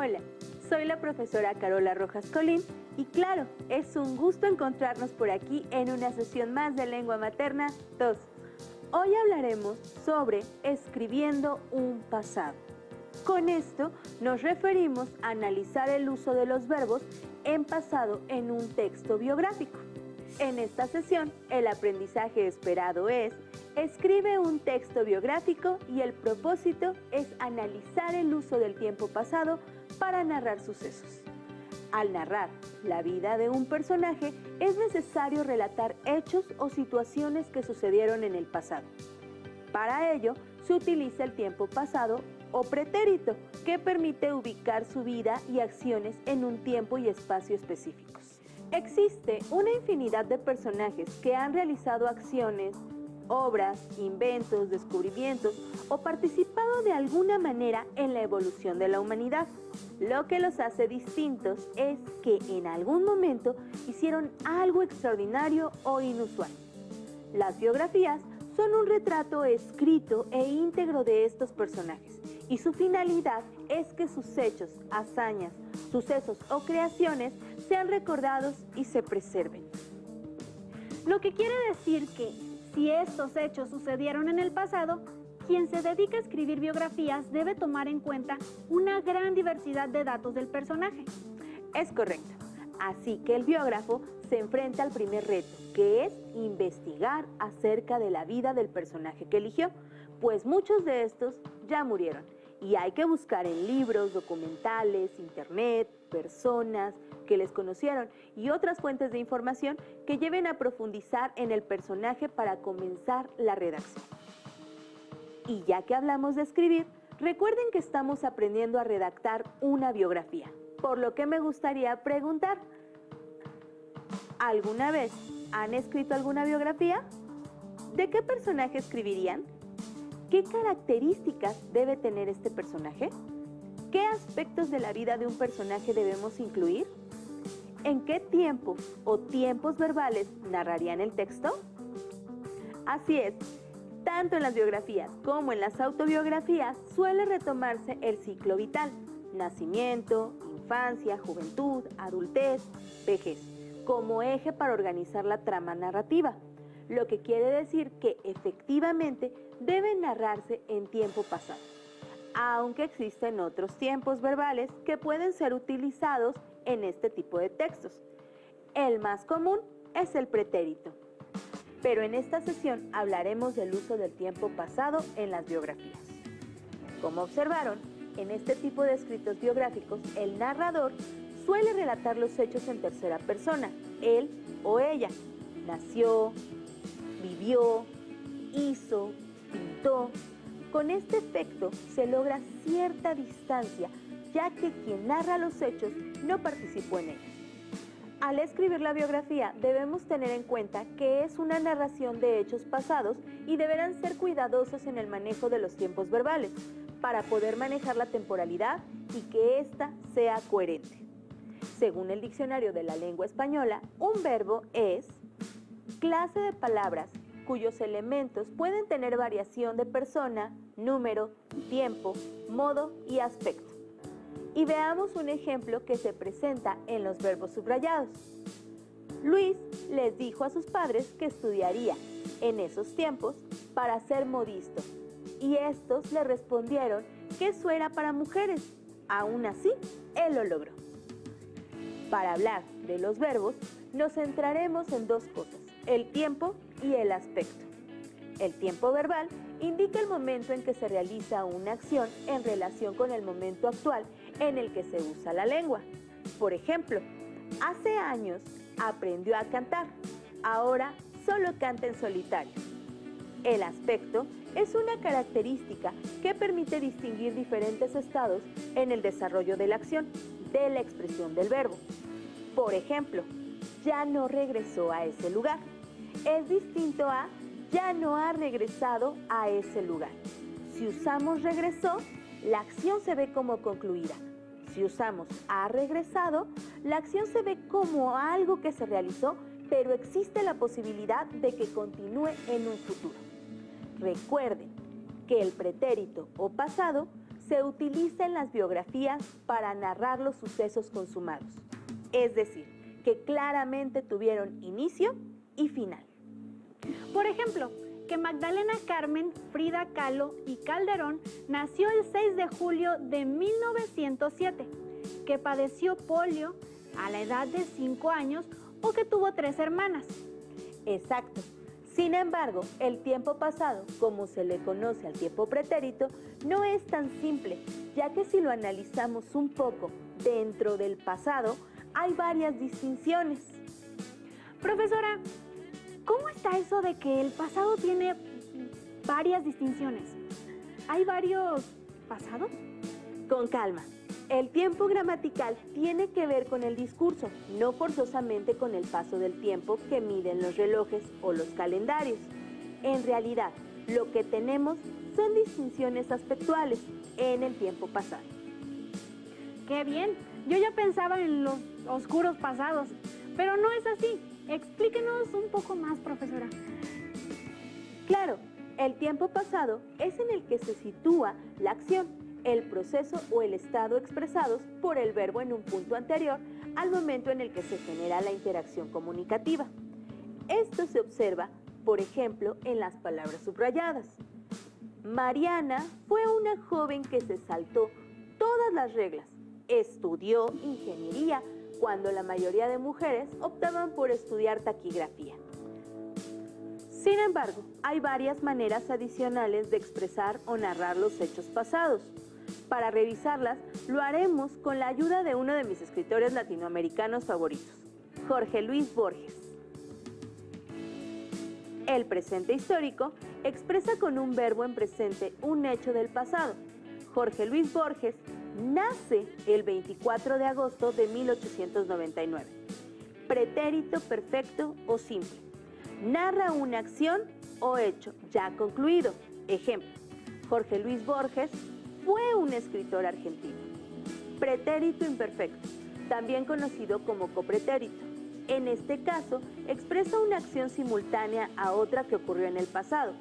Hola, soy la profesora Carola Rojas Colín y claro, es un gusto encontrarnos por aquí en una sesión más de Lengua Materna 2. Hoy hablaremos sobre escribiendo un pasado. Con esto nos referimos a analizar el uso de los verbos en pasado en un texto biográfico. En esta sesión, el aprendizaje esperado es: escribe un texto biográfico y el propósito es analizar el uso del tiempo pasado para narrar sucesos. Al narrar la vida de un personaje, es necesario relatar hechos o situaciones que sucedieron en el pasado. Para ello, se utiliza el tiempo pasado o pretérito, que permite ubicar su vida y acciones en un tiempo y espacio específicos. Existe una infinidad de personajes que han realizado acciones, obras, inventos, descubrimientos o participado de alguna manera en la evolución de la humanidad. Lo que los hace distintos es que en algún momento hicieron algo extraordinario o inusual. Las biografías son un retrato escrito e íntegro de estos personajes y su finalidad es que sus hechos, hazañas, sucesos o creaciones sean recordados y se preserven. Lo que quiere decir que, si estos hechos sucedieron en el pasado, quien se dedica a escribir biografías debe tomar en cuenta una gran diversidad de datos del personaje. Es correcto. Así que el biógrafo se enfrenta al primer reto, que es investigar acerca de la vida del personaje que eligió, pues muchos de estos ya murieron y hay que buscar en libros, documentales, internet, personas que les conocieron y otras fuentes de información que lleven a profundizar en el personaje para comenzar la redacción. Y ya que hablamos de escribir, recuerden que estamos aprendiendo a redactar una biografía, por lo que me gustaría preguntar: ¿alguna vez han escrito alguna biografía? ¿De qué personaje escribirían? ¿Qué características debe tener este personaje? ¿Qué aspectos de la vida de un personaje debemos incluir? ¿En qué tiempo o tiempos verbales narrarían el texto? Así es, tanto en las biografías como en las autobiografías suele retomarse el ciclo vital: nacimiento, infancia, juventud, adultez, vejez, como eje para organizar la trama narrativa, lo que quiere decir que efectivamente deben narrarse en tiempo pasado, aunque existen otros tiempos verbales que pueden ser utilizados en este tipo de textos. El más común es el pretérito, pero en esta sesión hablaremos del uso del tiempo pasado en las biografías. Como observaron, en este tipo de escritos biográficos, el narrador suele relatar los hechos en tercera persona, él o ella. Nació, vivió, hizo, pintó. Con este efecto se logra cierta distancia, ya que quien narra los hechos no participó en ellos. Al escribir la biografía debemos tener en cuenta que es una narración de hechos pasados y deberán ser cuidadosos en el manejo de los tiempos verbales para poder manejar la temporalidad y que ésta sea coherente. Según el Diccionario de la Lengua Española, un verbo es clase de palabras cuyos elementos pueden tener variación de persona, número, tiempo, modo y aspecto. Y veamos un ejemplo que se presenta en los verbos subrayados. Luis les dijo a sus padres que estudiaría en esos tiempos para ser modisto, y estos le respondieron que eso era para mujeres. Aún así, él lo logró. Para hablar de los verbos, nos centraremos en dos cosas: el tiempo y el aspecto. El tiempo verbal indica el momento en que se realiza una acción en relación con el momento actual en el que se usa la lengua. Por ejemplo, hace años aprendió a cantar, ahora solo canta en solitario. El aspecto es una característica que permite distinguir diferentes estados en el desarrollo de la acción, de la expresión del verbo. Por ejemplo, ya no regresó a ese lugar. Es distinto a ya no ha regresado a ese lugar. Si usamos regresó, la acción se ve como concluida. Si usamos ha regresado, la acción se ve como algo que se realizó, pero existe la posibilidad de que continúe en un futuro. Recuerden que el pretérito o pasado se utiliza en las biografías para narrar los sucesos consumados, es decir, que claramente tuvieron inicio y final. Por ejemplo, que Magdalena Carmen Frida Kahlo y Calderón nació el 6 de julio de 1907, que padeció polio a la edad de 5 años o que tuvo 3 hermanas. Exacto. Sin embargo, el tiempo pasado, como se le conoce al tiempo pretérito, no es tan simple, ya que si lo analizamos un poco dentro del pasado, hay varias distinciones. Profesora, ¿cómo está eso de que el pasado tiene varias distinciones? ¿Hay varios pasados? Con calma. El tiempo gramatical tiene que ver con el discurso, no forzosamente con el paso del tiempo que miden los relojes o los calendarios. En realidad, lo que tenemos son distinciones aspectuales en el tiempo pasado. ¡Qué bien! Yo ya pensaba en los oscuros pasados, pero no es así. Explíquenos un poco más, profesora. Claro, el tiempo pasado es en el que se sitúa la acción, el proceso o el estado expresados por el verbo en un punto anterior al momento en el que se genera la interacción comunicativa. Esto se observa, por ejemplo, en las palabras subrayadas. Mariana fue una joven que se saltó todas las reglas. Estudió ingeniería cuando la mayoría de mujeres optaban por estudiar taquigrafía. Sin embargo, hay varias maneras adicionales de expresar o narrar los hechos pasados. Para revisarlas, lo haremos con la ayuda de uno de mis escritores latinoamericanos favoritos, Jorge Luis Borges. El presente histórico expresa con un verbo en presente un hecho del pasado. Jorge Luis Borges nace el 24 de agosto de 1899. Pretérito perfecto o simple. Narra una acción o hecho ya concluido. Ejemplo, Jorge Luis Borges fue un escritor argentino. Pretérito imperfecto, también conocido como copretérito. En este caso, expresa una acción simultánea a otra que ocurrió en el pasado.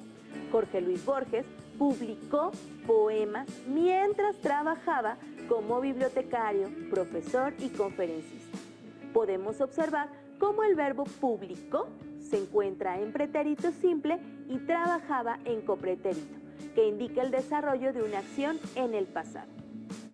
Jorge Luis Borges publicó poemas mientras trabajaba como bibliotecario, profesor y conferencista. Podemos observar cómo el verbo publicó se encuentra en pretérito simple y trabajaba en copretérito, que indica el desarrollo de una acción en el pasado.